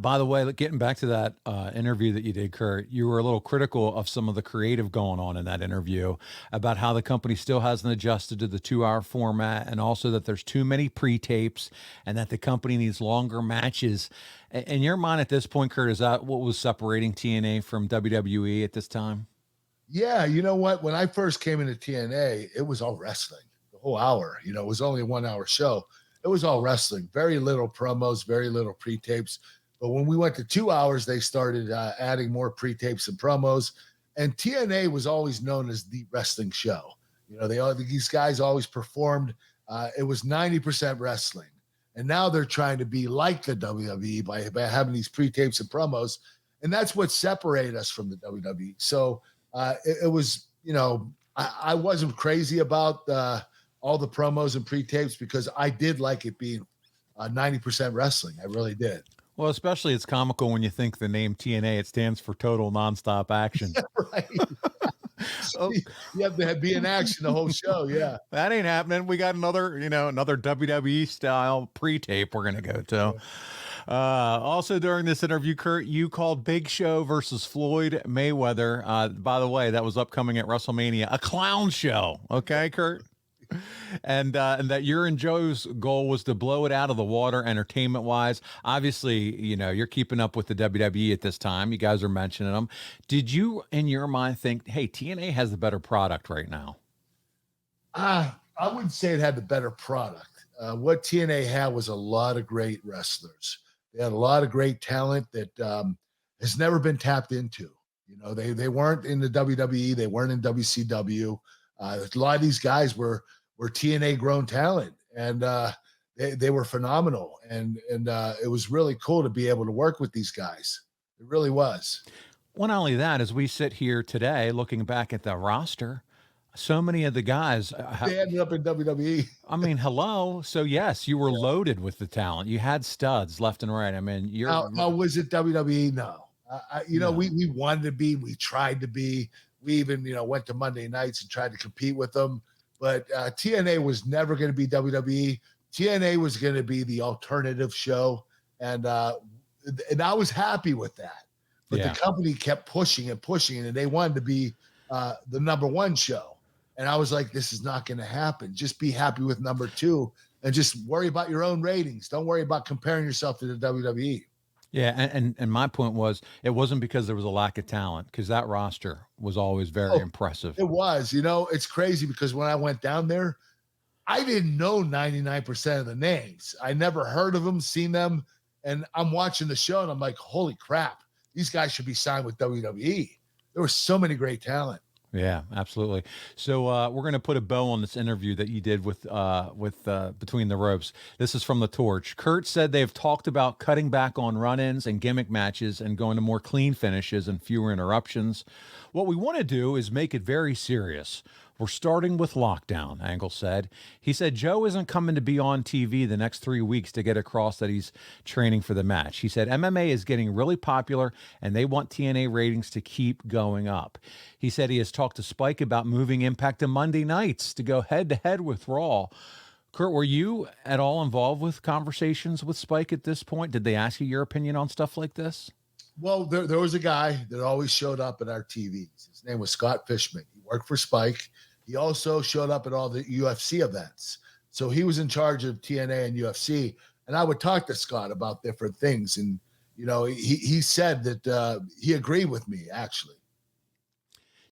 By the way, getting back to that interview that you did, Kurt, you were a little critical of some of the creative going on in that interview about how the company still hasn't adjusted to the 2 hour format, and also that there's too many pre-tapes and that the company needs longer matches. In your mind at this point, Kurt, is that what was separating TNA from WWE at this time? Yeah, you know what? When I first came into TNA, it was all wrestling. The whole hour, it was only a 1 hour show. It was all wrestling. Very little promos, very little pre-tapes. But when we went to 2 hours, they started adding more pre-tapes and promos. And TNA was always known as the wrestling show. These guys always performed. It was 90% wrestling. And now they're trying to be like the WWE by having these pre-tapes and promos. And that's what separated us from the WWE. So it was, I wasn't crazy about all the promos and pre-tapes because I did like it being 90% wrestling. I really did. Well, especially it's comical when you think the name TNA, it stands for total nonstop action. Right. Oh, you have to be in action the whole show. Yeah. That ain't happening. We got another WWE style pre-tape we're going to go to. Also during this interview, Kurt, you called Big Show versus Floyd Mayweather. By the way, that was upcoming at WrestleMania, a clown show. Okay, Kurt? And that your and Joe's goal was to blow it out of the water entertainment wise. Obviously, you're keeping up with the WWE at this time. You guys are mentioning them. Did you, in your mind, think, hey, TNA has the better product right now? I wouldn't say it had the better product. What TNA had was a lot of great wrestlers. They had a lot of great talent that has never been tapped into. They weren't in the WWE. They weren't in WCW. A lot of these guys were TNA grown talent, and they were phenomenal. And it was really cool to be able to work with these guys. It really was. Well, not only that, as we sit here today, looking back at the roster, so many of the guys they ended up in WWE. I mean, hello. So yes, you were loaded with the talent. You had studs left and right. I mean, now was it WWE? No. No. We wanted to be. We tried to be. We even went to Monday nights and tried to compete with them. But TNA was never going to be WWE. TNA was going to be the alternative show, and I was happy with that. But the company kept pushing and pushing, and they wanted to be the #1 show. And I was like, this is not going to happen. Just be happy with #2 and just worry about your own ratings. Don't worry about comparing yourself to the WWE. Yeah, and my point was, it wasn't because there was a lack of talent, because that roster was always very impressive. It was. It's crazy because when I went down there, I didn't know 99% of the names. I never heard of them, seen them, and I'm watching the show, and I'm like, holy crap, these guys should be signed with WWE. There was so many great talent. Yeah, absolutely. So we're going to put a bow on this interview that you did with Between the Ropes. This is from The Torch. Kurt said they've talked about cutting back on run-ins and gimmick matches and going to more clean finishes and fewer interruptions. What we want to do is make it very serious. We're starting with Lockdown, Angle said. He said Joe isn't coming to be on TV the next 3 weeks to get across that he's training for the match. He said MMA is getting really popular and they want TNA ratings to keep going up. He said he has talked to Spike about moving Impact to Monday nights to go head-to-head with Raw. Kurt, were you at all involved with conversations with Spike at this point? Did they ask you your opinion on stuff like this? Well, there was a guy that always showed up at our TVs. His name was Scott Fishman. He worked for Spike. He also showed up at all the UFC events. So he was in charge of TNA and UFC. And I would talk to Scott about different things. And, he said that he agreed with me, actually.